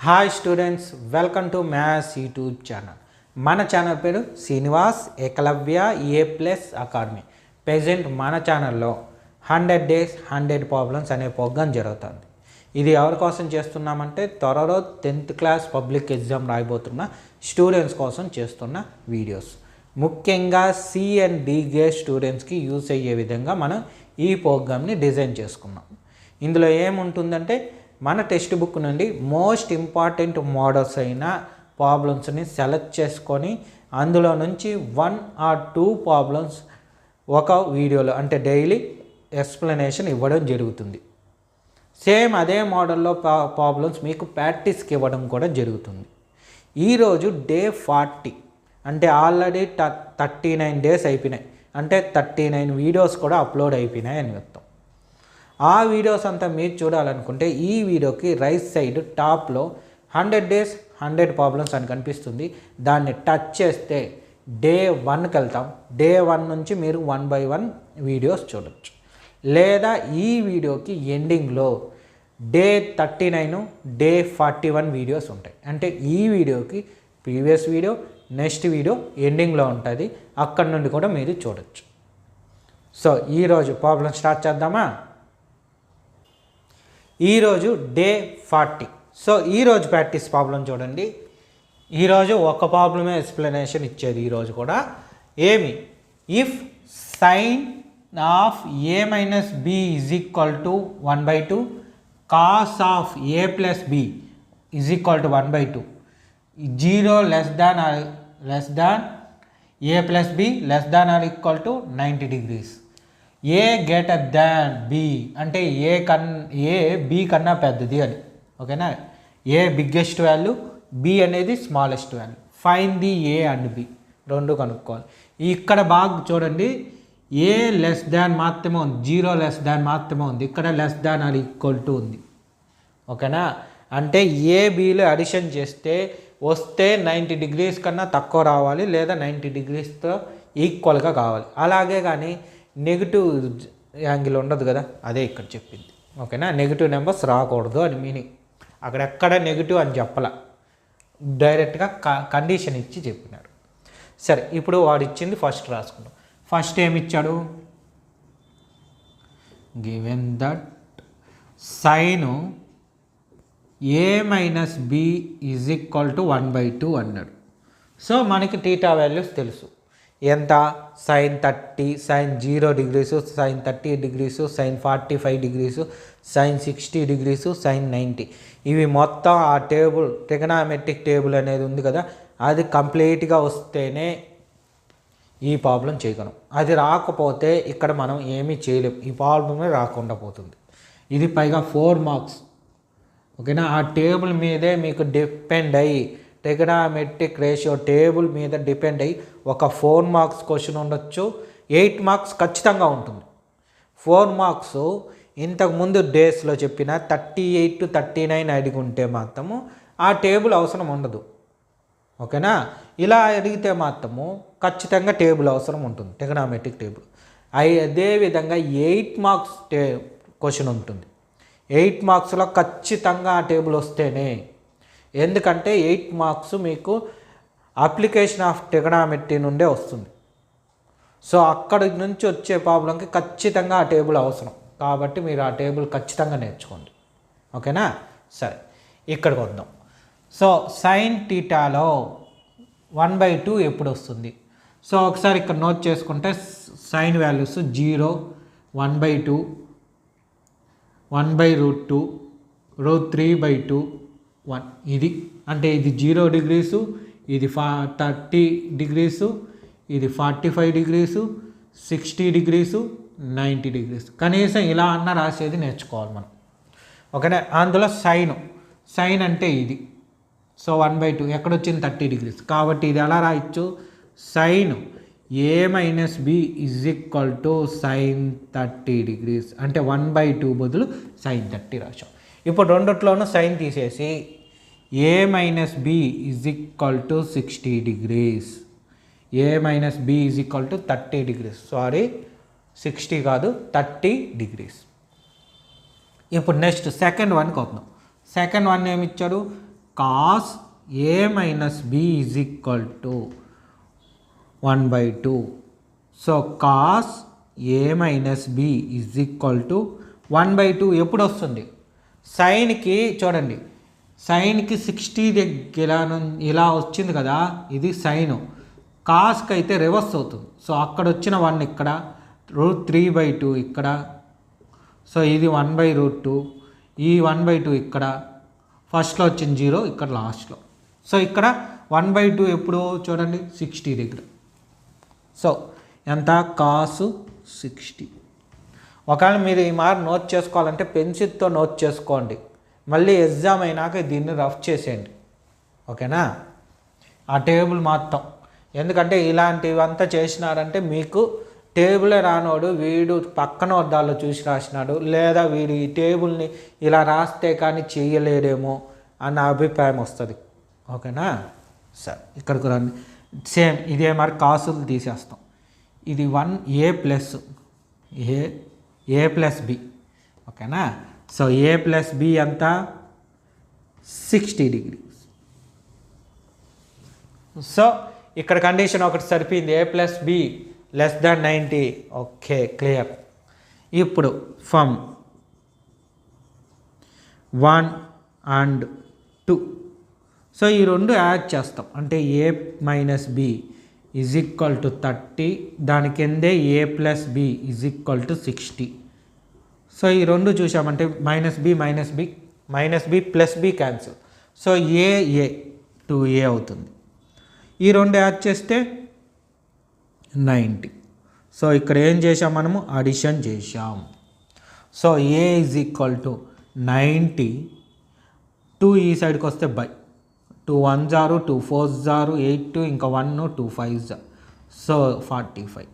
Hi students, welcome to maths YouTube channel. మన channel పేరు శ్రీనివాస్ ఏకలవ్య ఏ+ academy. Present మన ఛానల్లో 100 days 100 ప్రాబ్లమ్స్ అనే ప్రోగ్రామ్ జరుగుతుంది. ఇది ఎవరి కోసం చేస్తున్నామంటే త్వరలో 10th క్లాస్ పబ్లిక్ ఎగ్జామ్ రాయబోతున్న స్టూడెంట్స్ కోసం చేస్తున్న వీడియోస్. ముఖ్యంగా సి అండ్ డి గ్రేడ్ స్టూడెంట్స్కి యూస్ అయ్యే విధంగా మనం ఈ ప్రోగ్రామ్ని డిజైన్ చేసుకున్నాం. ఇందులో ఏముంటుందంటే మన టెక్స్ట్ బుక్ నుండి మోస్ట్ ఇంపార్టెంట్ మోడల్స్ అయిన ప్రాబ్లమ్స్ని సెలెక్ట్ చేసుకొని అందులో నుంచి 1 or 2 ప్రాబ్లమ్స్ ఒక వీడియోలో అంటే డైలీ ఎక్స్ప్లెనేషన్ ఇవ్వడం జరుగుతుంది. సేమ్ అదే మోడల్లో ప్రాబ్లమ్స్ మీకు ప్రాక్టీస్కి ఇవ్వడం కూడా జరుగుతుంది. ఈరోజు డే 40 అంటే ఆల్రెడీ 39 days అయిపోయినాయి, అంటే 39 వీడియోస్ కూడా అప్లోడ్ అయిపోయినాయి అని అర్థం. ఆ వీడియోస్ అంతా మీరు చూడాలనుకుంటే ఈ వీడియోకి రైట్ సైడ్ టాప్లో 100 days 100 ప్రాబ్లమ్స్ అని కనిపిస్తుంది. దాన్ని టచ్ చేస్తే డే 1కి వెళ్తాం. డే 1 నుంచి మీరు 1 by 1 వీడియోస్ చూడొచ్చు. లేదా ఈ వీడియోకి ఎండింగ్లో డే 39 డే 41 వీడియోస్ ఉంటాయి. అంటే ఈ వీడియోకి ప్రీవియస్ వీడియో నెక్స్ట్ వీడియో ఎండింగ్లో ఉంటుంది, అక్కడ నుండి కూడా మీరు చూడొచ్చు. సో ఈరోజు ప్రాబ్లం స్టార్ట్ చేద్దామా? ఈరోజు డే 40. సో ఈరోజు ప్రాక్టీస్ ప్రాబ్లం చూడండి. ఈరోజు ఒక ప్రాబ్లమే ఎక్స్ప్లెనేషన్ ఇచ్చేది. ఈరోజు కూడా ఏమి, if sign of a minus b is equal to 1/2 cos of a plus b is equal to 1/2 0 less than a plus b less than or equal to 90 degrees. A greater than B అంటే A B కన్నా పెద్దది అని, ఓకేనా? A biggest value, B అనేది smallest value. Find the A and B, రెండు కనుక్కోవాలి. ఇక్కడ బాగా చూడండి, ఏ లెస్ దాన్ మాత్రమే ఉంది, 0 less than మాత్రమే ఉంది. ఇక్కడ less than or equal to ఉంది, ఓకేనా? అంటే ఏ బిలో అడిషన్ చేస్తే వస్తే 90 degrees కన్నా తక్కువ రావాలి, లేదా 90 degreesతో ఈక్వల్గా కావాలి. అలాగే కానీ నెగిటివ్ యాంగిల్ ఉండదు కదా, అదే ఇక్కడ చెప్పింది, ఓకేనా? నెగిటివ్ నెంబర్స్ రాకూడదు అని మీనింగ్. అక్కడెక్కడ నెగిటివ్ అని చెప్పాల, డైరెక్ట్గా కండిషన్ ఇచ్చి చెప్పినారు. సరే, ఇప్పుడు వాడు ఇచ్చింది ఫస్ట్ రాసుకుందాం. ఫస్ట్ ఏమి ఇచ్చాడు, given that sine a minus b is equal to 1/2 అన్నాడు. సో మనకి టీటా వాల్యూస్ తెలుసు. ఎంత? sin 30, sin 0 degrees, sin 30 degrees, sin 45 degrees, sin 60 degrees, sin 90. ఇవి మొత్తం ఆ టేబుల్, ట్రిగనామెట్రిక్ టేబుల్ అనేది ఉంది కదా, అది కంప్లీట్గా వస్తేనే ఈ ప్రాబ్లం చేయగలం. అది రాకపోతే ఇక్కడ మనం ఏమీ చేయలేం, ఈ ప్రాబ్లమే రాకుండా పోతుంది. ఇది పైగా 4 marks, ఓకేనా? ఆ టేబుల్ మీదే మీకు డిపెండ్ అయ్యి, ట్రిగనామెట్రిక్ రేషియో టేబుల్ మీద డిపెండ్ అయ్యి ఒక 4 marks క్వశ్చన్ ఉండొచ్చు, 8 marks ఖచ్చితంగా ఉంటుంది. 4 marks ఇంతకుముందు డేస్లో చెప్పిన 38 to 39 అడిగి ఉంటే మాత్రము ఆ టేబుల్ అవసరం ఉండదు, ఓకేనా? ఇలా అడిగితే మాత్రము ఖచ్చితంగా టేబుల్ అవసరం ఉంటుంది, ట్రిగనామెట్రిక్ టేబుల్. అదేవిధంగా 8 marks క్వశ్చన్ ఉంటుంది. 8 marksలో ఖచ్చితంగా ఆ టేబుల్ వస్తేనే, ఎందుకంటే 8 marks మీకు అప్లికేషన్ ఆఫ్ ట్రిగనామెట్రీ నుండే వస్తుంది. సో అక్కడి నుంచి వచ్చే ప్రాబ్లంకి ఖచ్చితంగా ఆ టేబుల్ అవసరం, కాబట్టి మీరు ఆ టేబుల్ ఖచ్చితంగా నేర్చుకోండి, ఓకేనా? సరే, ఇక్కడికి వద్దాం. సో సైన్ టీటాలో 1/2 ఎప్పుడు వస్తుంది? సో ఒకసారి ఇక్కడ నోట్ చేసుకుంటే సైన్ వాల్యూస్ 0, 1/2, 1/√2, √3/2, 1. ఇది అంటే ఇది 0 degrees, ఇది 30 degrees, ఇది 45 degrees, 60 degrees, 90 degrees. కనీసం ఇలా అన్న రాసేది నేర్చుకోవాలి మనం, ఓకేనా? అందులో సైన్ అంటే ఇది. సో 1/2 ఎక్కడొచ్చింది? 30 degrees. కాబట్టి ఇది ఎలా రాయొచ్చు? Sine a minus b is equal to sin 30 degrees. అంటే 1/2 బదులు sin 30 రాసాం. ఇప్పుడు రెండిట్లోనూ సైన్ తీసేసి a minus b is equal to 60 degrees. a minus b is equal to 30 degrees. Sorry, 60 కాదు, 30 degrees. ఇప్పుడు నెక్స్ట్ సెకండ్ వన్కి వద్దాం. సెకండ్ వన్ ఏమి ఇచ్చాడు? Cos A minus B is equal to 1/2. So cos A minus B is equal to 1/2 ఎప్పుడు వస్తుంది? సైన్కి చూడండి, సైన్కి 60 దగ్గర ఇలా వచ్చింది కదా, ఇది సైను. కాస్కి అయితే రివర్స్ అవుతుంది. సో అక్కడ వచ్చిన 1 ఇక్కడ, √3/2 ఇక్కడ, సో ఇది 1/√2, ఈ 1/2 ఇక్కడ, ఫస్ట్లో వచ్చిన 0 ఇక్కడ లాస్ట్లో. సో ఇక్కడ 1/2 ఎప్పుడు చూడండి 60 దగ్గర. సో ఎంత? కాసు 60. ఒకవేళ మీరు ఈ మార్క్ నోట్ చేసుకోవాలంటే పెన్సిల్తో నోట్ చేసుకోండి, మళ్ళీ ఎగ్జామ్ అయినాక దీన్ని రఫ్ చేసేయండి, ఓకేనా? ఆ టేబుల్ మొత్తం. ఎందుకంటే ఇలాంటివంతా చేసినారంటే మీకు టేబులే రానోడు వీడు పక్కన వద్దాల్లో చూసి రాసినాడు, లేదా వీడు ఈ టేబుల్ని ఇలా రాస్తే కానీ చేయలేడేమో అన్న అభిప్రాయం వస్తుంది, ఓకేనా? సరే ఇక్కడికి రండి. సేమ్ ఇదే మరి కాసులు తీసేస్తాం. ఇది 1a plus A plus B, ఓకేనా? సో ఏ ప్లస్ బి ఎంత? 60 డిగ్రీస్. సో ఇక్కడ కండిషన్ ఒకటి సరిపోయింది, A plus B less than 90. Okay, clear. ఇప్పుడు ఫ్రమ్ 1 and 2, సో ఈ రెండు యాడ్ చేస్తాం. అంటే A minus B is equal to 30, దాని కిందే A plus B is equal to 60. So ఈ రెండు చూసామంటే minus B plus B cancel. So A 2a అవుతుంది. ఈ రెండు యాడ్ చేస్తే 90. సో ఇక్కడ ఏం చేసాం మనము? అడిషన్ చేసాం. So A is equal to 90, 2 ఈ సైడ్కి వస్తే by 2 1s are 2 4s are 8, ఇంకా 1 2 5s, so 45.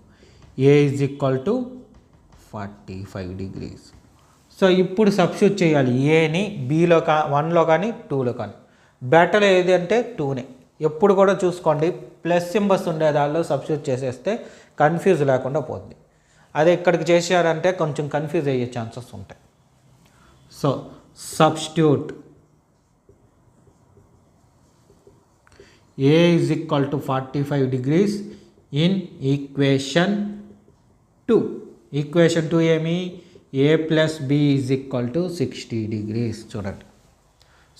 A is equal to 45 degrees. So ఇప్పుడు సబ్స్టిట్యూట్ చేయాలి ఏని బీలో 1లో కానీ 2లో కానీ. బెటర్ ఏది అంటే 2నే. ఎప్పుడు కూడా చూసుకోండి ప్లస్ సింబల్స్ ఉండే దానిలో సబ్స్టిట్యూట్ చేసేస్తే కన్ఫ్యూజ్ లేకుండా పోతుంది. అదే ఇక్కడికి చేశారంటే కొంచెం కన్ఫ్యూజ్ అయ్యే ఛాన్సెస్ ఉంటాయి. So substitute A is equal to 45 degrees in equation 2. Equation 2 ఏమి? A plus B is equal to 60 degrees. చూడండి,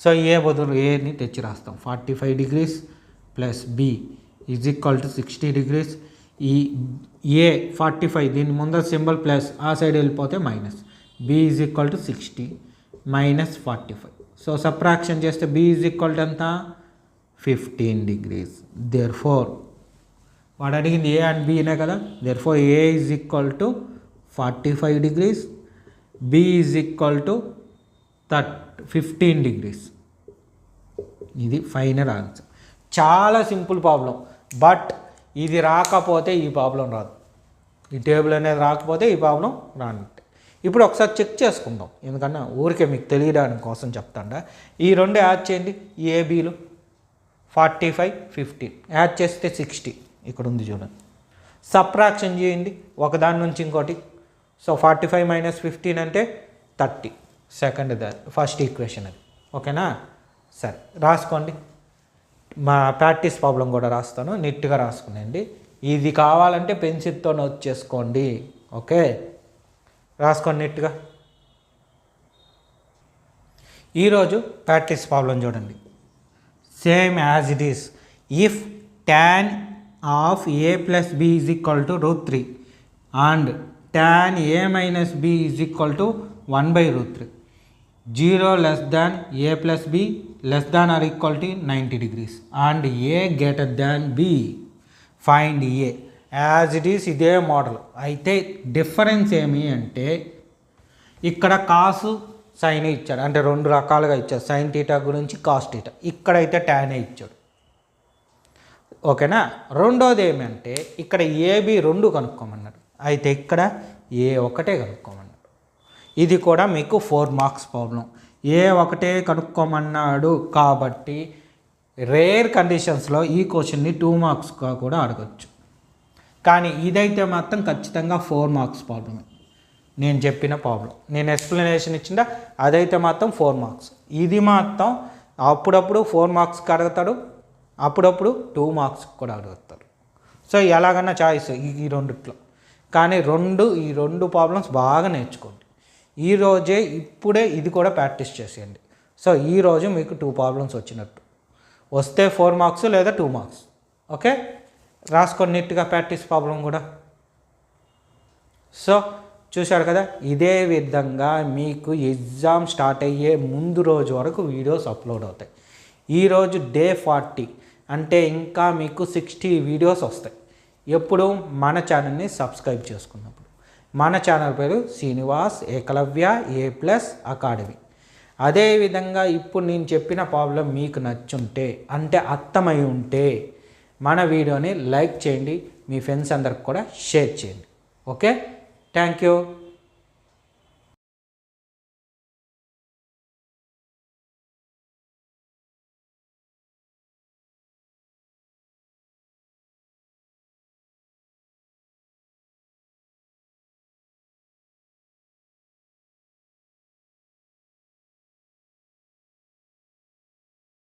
సో ఏ బదులు ఏని తెచ్చి రాస్తాం. 45 degrees plus B is equal to 60 degrees. ఈ ఏ 45 దీని ముందర సింబల్ ప్లస్, ఆ సైడ్ వెళ్ళిపోతే minus. B is equal to 60 minus 45. So subtraction చేస్తే బి ఈజ్ ఈక్వల్ టు ఎంత? 15 డిగ్రీస్. దేర్ ఫోర్ వాడు అడిగింది ఏ అండ్ బినే కదా, therefore A is equal to 45 degrees, B is equal to 15 degrees. ఇది final answer. చాలా simple problem, but ఇది రాకపోతే ఈ ప్రాబ్లం రాదు. ఈ టేబుల్ అనేది రాకపోతే ఈ ప్రాబ్లం రానంటే. ఇప్పుడు ఒకసారి చెక్ చేసుకుందాం, ఎందుకన్నా ఊరికే మీకు తెలియడానికి కోసం చెప్తాండా. ఈ రెండు యాడ్ చేయండి, ఏబీలు 45 15 యాడ్ చేస్తే 60 ఇక్కడ ఉంది చూడండి. సబ్ట్రాక్షన్ చేయండి ఒకదాని నుంచి ఇంకోటి. సో 45 మైనస్ 15 అంటే 30. సెకండ్ ఫస్ట్ ఈక్వేషన్ అది, ఓకేనా? సరే రాసుకోండి. మా ప్రాక్టీస్ ప్రాబ్లం కూడా రాస్తాను, నీట్గా రాసుకునేయండి. ఇది కావాలంటే పెన్సిల్తో నోట్ చేసుకోండి, ఓకే? రాసుకోండి నీట్గా. ఈరోజు ప్రాక్టీస్ ప్రాబ్లం చూడండి. Same as it is. If tan of A plus B is equal to √3 and tan a minus B is equal to 1/√3, 0 less than A plus B less than or equal to 90 degrees and A greater than B, find A. As it is ఇదే model. అయితే difference ఏమి అంటే ఇక్కడ కాసు sign ఇచ్చాడు, అంటే రెండు రకాలుగా ఇచ్చాడు. సైన్ టీటా గురించి కాస్ టీటా. ఇక్కడైతే టాన్ ఇచ్చాడు, ఓకేనా? రెండోది ఏమంటే ఇక్కడ ఏబి రెండు కనుక్కోమన్నాడు, అయితే ఇక్కడ ఏ ఒకటే కనుక్కోమన్నాడు. ఇది కూడా మీకు 4 మార్క్స్ ప్రాబ్లం. ఏ ఒకటే కనుక్కోమన్నాడు కాబట్టి రేర్ కండిషన్స్లో ఈ క్వశ్చన్ని 2 మార్క్స్గా కూడా అడగచ్చు. కానీ ఇదైతే మాత్రం ఖచ్చితంగా 4 మార్క్స్ ప్రాబ్లమే. నేను చెప్పిన ప్రాబ్లం, నేను ఎక్స్ప్లెనేషన్ ఇచ్చిందా, అదైతే మాత్రం 4 మార్క్స్. ఇది మాత్రం అప్పుడప్పుడు 4 మార్క్స్కి అడుగుతాడు, అప్పుడప్పుడు 2 మార్క్స్కి కూడా అడుగుతారు. సో ఎలాగన్నా చాయిస్ ఈ రెండిట్లో. కానీ ఈ రెండు ప్రాబ్లమ్స్ బాగా నేర్చుకోండి. ఈరోజే ఇప్పుడే ఇది కూడా ప్రాక్టీస్ చేసేయండి. సో ఈరోజు మీకు 2 ప్రాబ్లమ్స్ వచ్చినట్టు, వస్తే 4 మార్క్స్ లేదా 2 మార్క్స్. ఓకే, రాసుకొని నీట్గా ప్రాక్టీస్ ప్రాబ్లం కూడా. సో చూశారు కదా, ఇదే విధంగా మీకు ఎగ్జామ్ స్టార్ట్ అయ్యే ముందు రోజు వరకు వీడియోస్ అప్లోడ్ అవుతాయి. ఈరోజు డే 40 అంటే ఇంకా మీకు 60 వీడియోస్ వస్తాయి. ఎప్పుడు? మన ఛానల్ని సబ్స్క్రైబ్ చేసుకున్నప్పుడు. మన ఛానల్ పేరు శ్రీనివాస్ ఏకలవ్య A+ అకాడమీ. అదేవిధంగా ఇప్పుడు నేను చెప్పిన ప్రాబ్లం మీకు నచ్చుంటే, అంటే అర్థమై ఉంటే, మన వీడియోని లైక్ చేయండి, మీ ఫ్రెండ్స్ అందరికి కూడా షేర్ చేయండి. Okay, thank you.